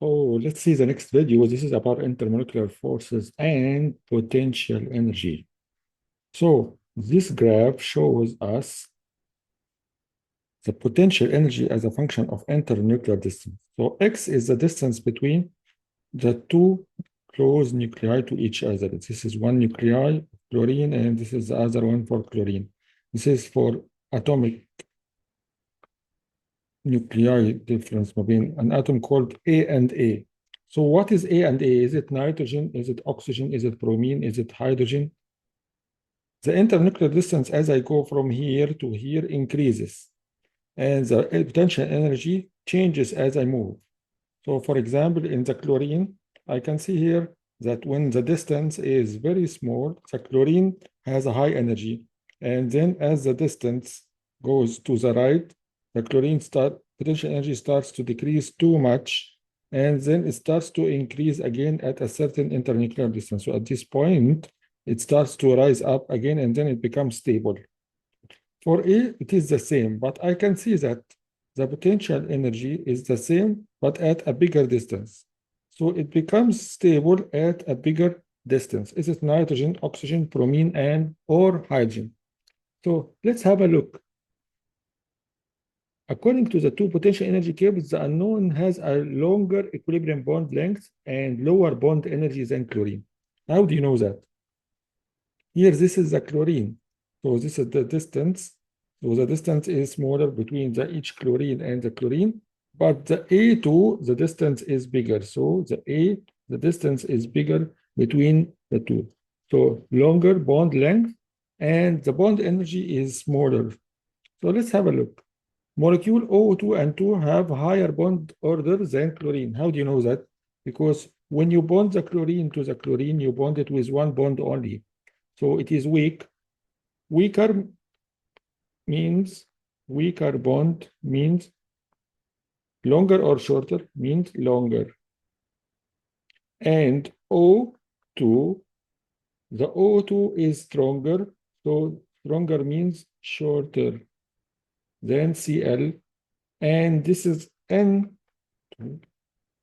Oh, let's see the next video. This is about intermolecular forces and potential energy. So this graph shows us the potential energy as a function of internuclear distance. So X is the distance between the two close nuclei to each other. This is one nuclei, chlorine, and this is the other one for chlorine. This is for atomic nuclei difference between an atom called A and A. So what is A and A? Is it nitrogen? Is it oxygen? Is it bromine? Is it hydrogen? The internuclear distance as I go from here to here increases, and the potential energy changes as I move. So for example, in the chlorine, I can see here that when the distance is very small, the chlorine has a high energy. And then as the distance goes to the right, the chlorine potential energy starts to decrease too much. And then it starts to increase again at a certain internuclear distance. So at this point, it starts to rise up again, and then it becomes stable. For A, it is the same, but I can see that the potential energy is the same, but at a bigger distance. So it becomes stable at a bigger distance. Is it nitrogen, oxygen, bromine, and or hydrogen? So let's have a look. According to the two potential energy cables, the unknown has a longer equilibrium bond length and lower bond energy than chlorine. How do you know that? Here, this is the chlorine. So this is the distance. So the distance is smaller between each chlorine and the chlorine, but the A2, the distance is bigger. So the distance is bigger between the two. So longer bond length, and the bond energy is smaller. So let's have a look. Molecule O2 and 2 have higher bond order than chlorine. How do you know that? Because when you bond the chlorine to the chlorine, you bond it with one bond only. So it is weak. Weaker bond means longer or shorter means longer. And O2, the O2 is stronger. So stronger means shorter than Cl. And this is N2.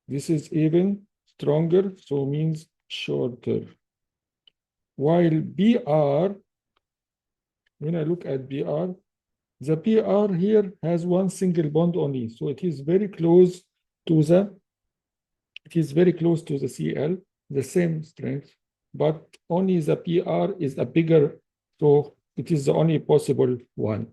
This is even stronger, so means shorter. While Br, when I look at Br, the Br here has one single bond only, so it is very close to the Cl, the same strength, but only the Br is a bigger, so it is the only possible one.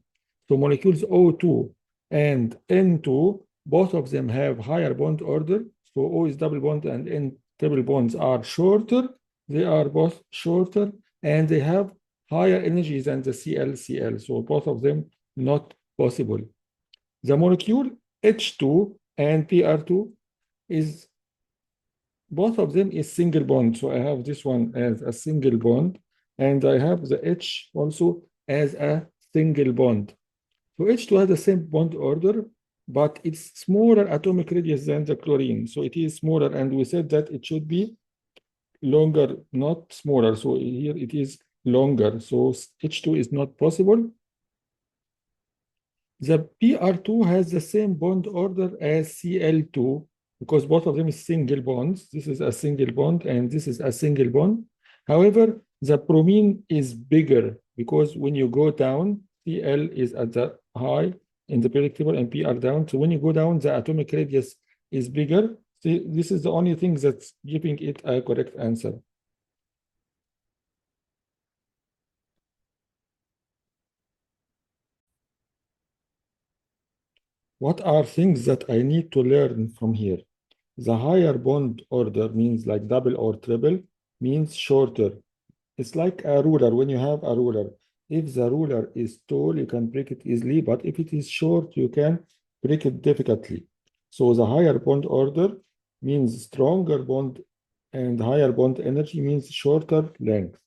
So molecules O2 and N2, both of them have higher bond order. So O is double bond and N triple bonds are shorter. They are both shorter, and they have higher energy than the Cl. So both of them not possible. The molecule H2 and Pr2 is, both of them is single bond. So I have this one as a single bond, and I have the H also as a single bond. So H2 has the same bond order, but it's smaller atomic radius than the chlorine. So it is smaller, and we said that it should be longer, not smaller. So here it is longer. So H2 is not possible. The Pr2 has the same bond order as Cl2 because both of them is single bonds. This is a single bond and this is a single bond. However, the bromine is bigger because when you go down, Cl is at the high in the periodic table and Pr down. So when you go down, the atomic radius is bigger. See, this is the only thing that's giving it a correct answer. What are things that I need to learn from here? The higher bond order means like double or triple, means shorter. It's like a ruler. When you have a ruler, if the ruler is tall, you can break it easily, but if it is short, you can break it difficultly. So the higher bond order means stronger bond, and higher bond energy means shorter length.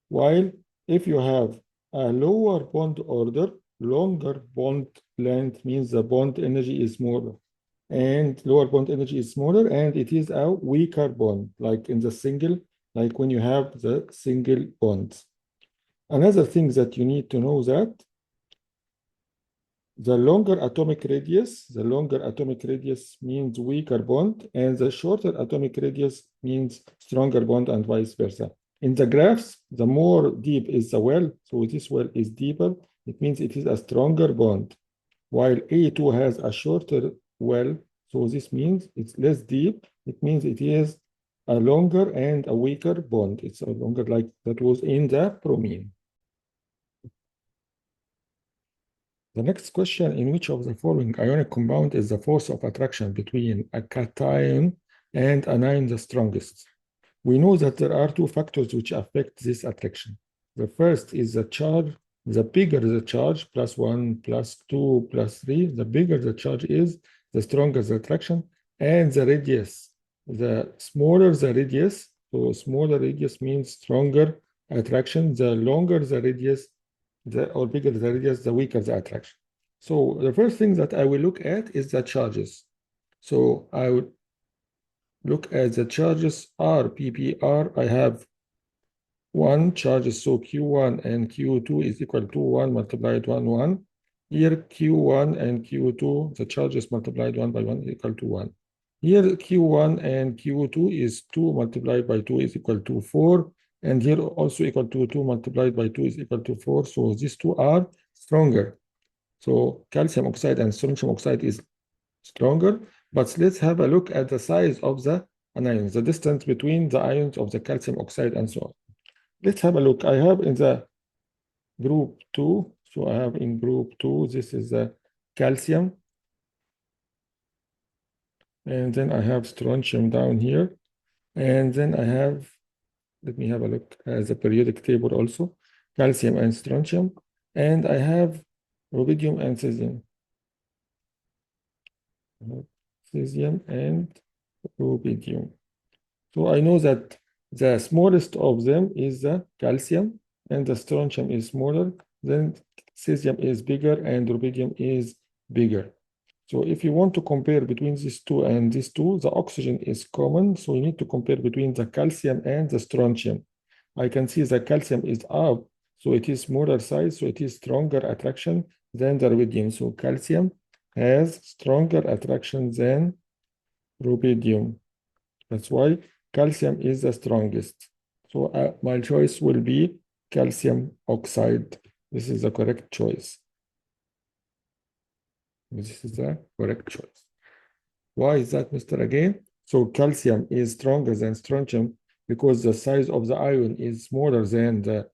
While if you have a lower bond order, longer bond length means the bond energy is smaller, and lower bond energy is smaller, and it is a weaker bond, like in the single, like when you have the single bonds. Another thing that you need to know that the longer atomic radius means weaker bond, and the shorter atomic radius means stronger bond, and vice versa. In the graphs, the more deep is the well, so this well is deeper, it means it is a stronger bond, while A2 has a shorter well, so this means it's less deep, it means it is a longer and a weaker bond. It's a longer, like that was in the bromine. The next question, in which of the following ionic compound is the force of attraction between a cation and an ion the strongest? We know that there are two factors which affect this attraction. The first is the charge. The bigger the charge, +1, +2, +3, the bigger the charge is, the stronger the attraction, and the radius. The smaller the radius, so smaller radius means stronger attraction. The longer the radius, or bigger the radius, the weaker the attraction. So the first thing that I will look at is the charges. So I would look at the charges R, PPR. I have one charges, so Q1 and Q2 is equal to 1 multiplied 1, 1. Here Q1 and Q2, the charges multiplied 1 by 1 is equal to 1. Here Q1 and Q2 is 2 multiplied by 2 is equal to 4. And here also equal to 2 multiplied by 2 is equal to 4. So these two are stronger. So calcium oxide and strontium oxide is stronger. But let's have a look at the size of the anions, the distance between the ions of the calcium oxide and so on. Let's have a look. I have in the group 2, so I have in group 2, this is the calcium. And then I have strontium down here. And then I have, let me have a look at the periodic table also, calcium and strontium. And I have rubidium and cesium. Cesium and rubidium. So I know that the smallest of them is the calcium, and the strontium is smaller, then cesium is bigger, and rubidium is bigger. So if you want to compare between these two and these two, the oxygen is common, so you need to compare between the calcium and the strontium. I can see the calcium is up, so it is smaller size, so it is stronger attraction than the rubidium. So calcium has stronger attraction than rubidium. That's why calcium is the strongest. So my choice will be calcium oxide. This is the correct choice. This is the correct choice. Why is that, Mr. Again? So calcium is stronger than strontium because the size of the ion is smaller than the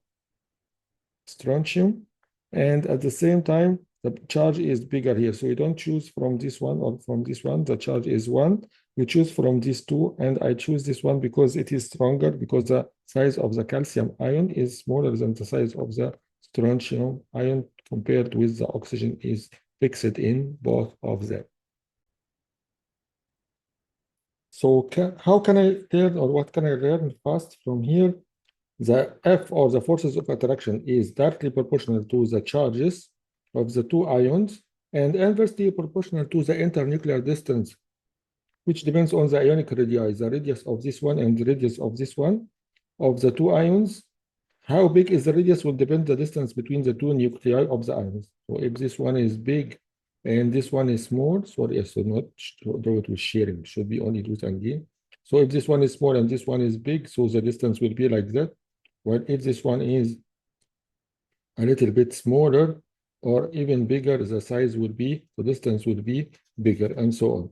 strontium. And at the same time, the charge is bigger here. So you don't choose from this one or from this one. The charge is 1. You choose from these two, and I choose this one because it is stronger, because the size of the calcium ion is smaller than the size of the strontium ion compared with the oxygen is fixed in both of them. So how can I learn, or what can I learn fast from here? The F, or the forces of attraction, is directly proportional to the charges of the two ions and inversely proportional to the internuclear distance, which depends on the ionic radii, the radius of this one and the radius of this one, of the two ions. How big is the radius will depend the distance between the two nuclei of the ions. So if this one is big and this one is small, sorry, I should not do it with sharing, it should be only do it again. So if this one is small and this one is big, so the distance will be like that. Well, if this one is a little bit smaller or even bigger, the size will be, the distance will be bigger, and so on.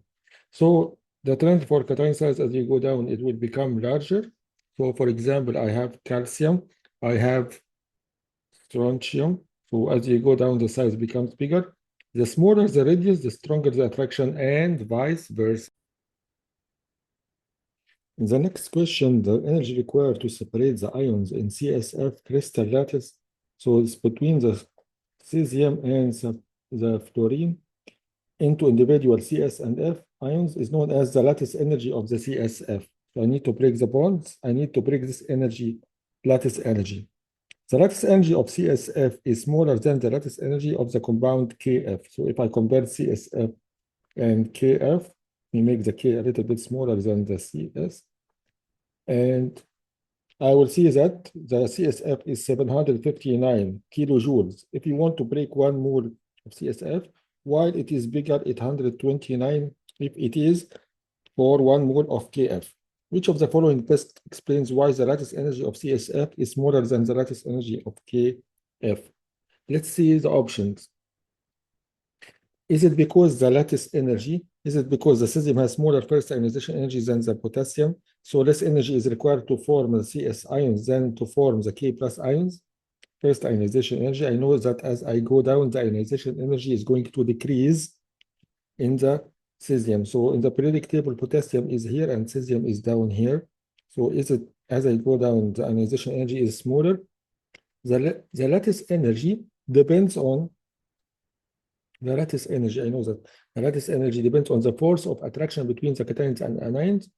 So the trend for cation size, as you go down, it will become larger. So for example, I have calcium, I have strontium. So as you go down, the size becomes bigger. The smaller the radius, the stronger the attraction, and vice versa. In the next question, the energy required to separate the ions in CSF crystal lattice, so it's between the cesium and the fluorine, into individual CS and F ions, is known as the lattice energy of the CSF. So I need to break the bonds. I need to break this energy, lattice energy. The lattice energy of CSF is smaller than the lattice energy of the compound KF. So if I compare CSF and KF, we make the K a little bit smaller than the CS. And I will see that the CSF is 759 kilojoules. If you want to break 1 mole of CSF, while it is bigger 829 if it is for 1 mole of Kf. Which of the following best explains why the lattice energy of CSF is smaller than the lattice energy of Kf? Let's see the options. Is it because the lattice energy? Is it because the cesium has smaller first ionization energy than the potassium, so less energy is required to form the CS ions than to form the K plus ions? First ionization energy, I know that as I go down, the ionization energy is going to decrease in the cesium. So in the periodic table, potassium is here and cesium is down here. So is it, as I go down, the ionization energy is smaller? The lattice energy depends on the lattice energy. I know that the lattice energy depends on the force of attraction between the cations and anions.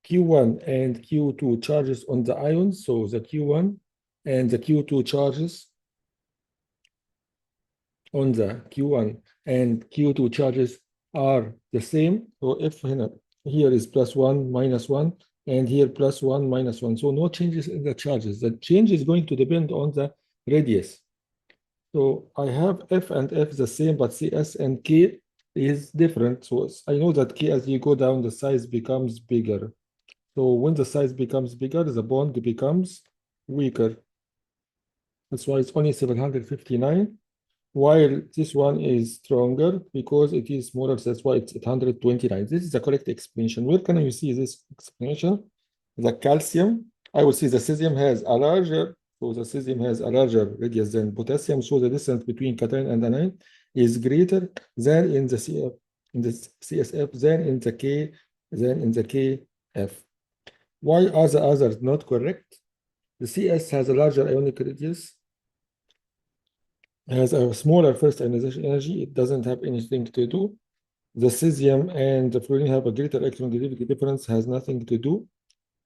Q1 and Q2 charges on the ions, so the Q1 and the Q2 charges on the Q1 and Q2 charges are the same. So if here is +1, -1, and here +1, -1, so no changes in the charges. The change is going to depend on the radius. So I have F and F the same, but CS and K is different. So I know that K, as you go down, the size becomes bigger. So when the size becomes bigger, the bond becomes weaker. That's why it's only 759, while this one is stronger because it is smaller. That's why it's 829. This is the correct explanation. Where can you see this explanation? The calcium, I will see the cesium has a larger, so the cesium has a larger radius than potassium, so the distance between cation and anion is greater than in the CSF, than in the KF. Why are the others not correct? The CS has a larger ionic radius, has a smaller first ionization energy. It doesn't have anything to do. The cesium and the fluorine have a greater electron difference, has nothing to do.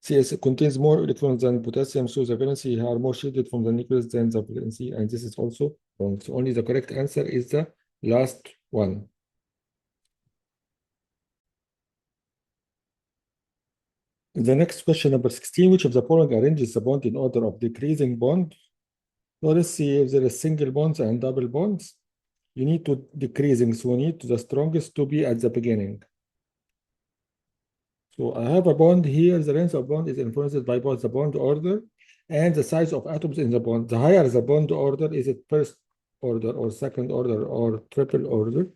CS contains more electrons than potassium, so the valency are more shaded from the nucleus than the valency, and this is also wrong. So only the correct answer is the last one. The next question, number 16, which of the following arranges the bond in order of decreasing bond? So let's see if there is single bonds and double bonds. You need to decreasing, so we need the strongest to be at the beginning. So I have a bond here. The length of bond is influenced by both the bond order and the size of atoms in the bond. The higher the bond order, is it first order or second order or triple order,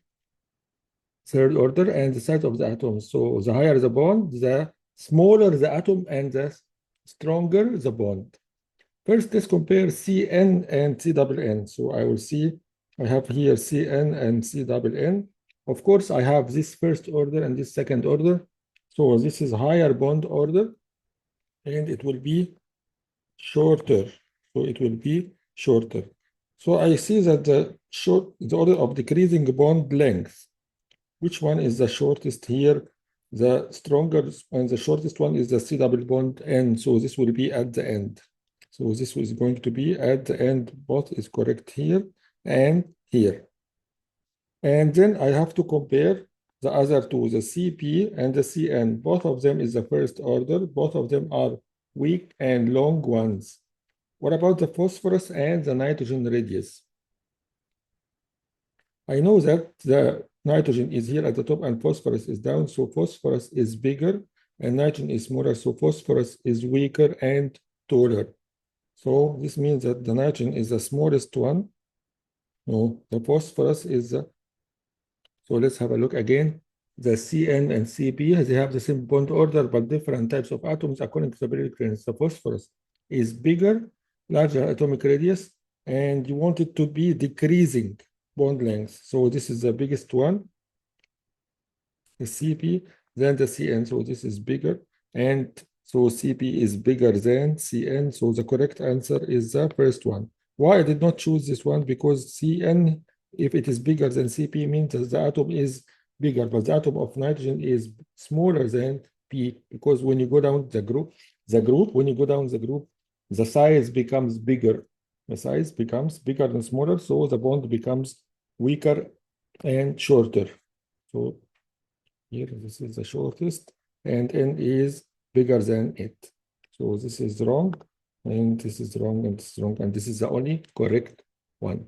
third order, and the size of the atoms. So the higher the bond, the smaller the atom and the stronger the bond. First, let's compare CN and CNN. So I will see, I have here CN and CNN. Of course, I have this first order and this second order. So this is higher bond order, and it will be shorter. So it will be shorter. So I see that the order of decreasing bond length. Which one is the shortest here? The strongest and the shortest one is the C double bond N. So this will be at the end. So this is going to be at the end. Both is correct here and here. And then I have to compare the other two, the CP and the CN. Both of them is the first order. Both of them are weak and long ones. What about the phosphorus and the nitrogen radius? I know that the nitrogen is here at the top and phosphorus is down, so phosphorus is bigger and nitrogen is smaller, so phosphorus is weaker and taller. So this means that the nitrogen is the smallest one. No, the phosphorus is the, so let's have a look again. The CN and CP, they have the same bond order, but different types of atoms according to the periodic length. The phosphorus is bigger, larger atomic radius, and you want it to be decreasing bond length. So this is the biggest one, the CP, then the CN. So this is bigger, and so CP is bigger than CN. So the correct answer is the first one. Why I did not choose this one? Because CN, if it is bigger than CP, means that the atom is bigger, but the atom of nitrogen is smaller than P, because when you go down when you go down the group, the size becomes bigger. The size becomes bigger and smaller, so the bond becomes weaker and shorter. So here, this is the shortest, and N is bigger than it. So this is wrong, and this is wrong, and this is wrong, and this is the only correct one.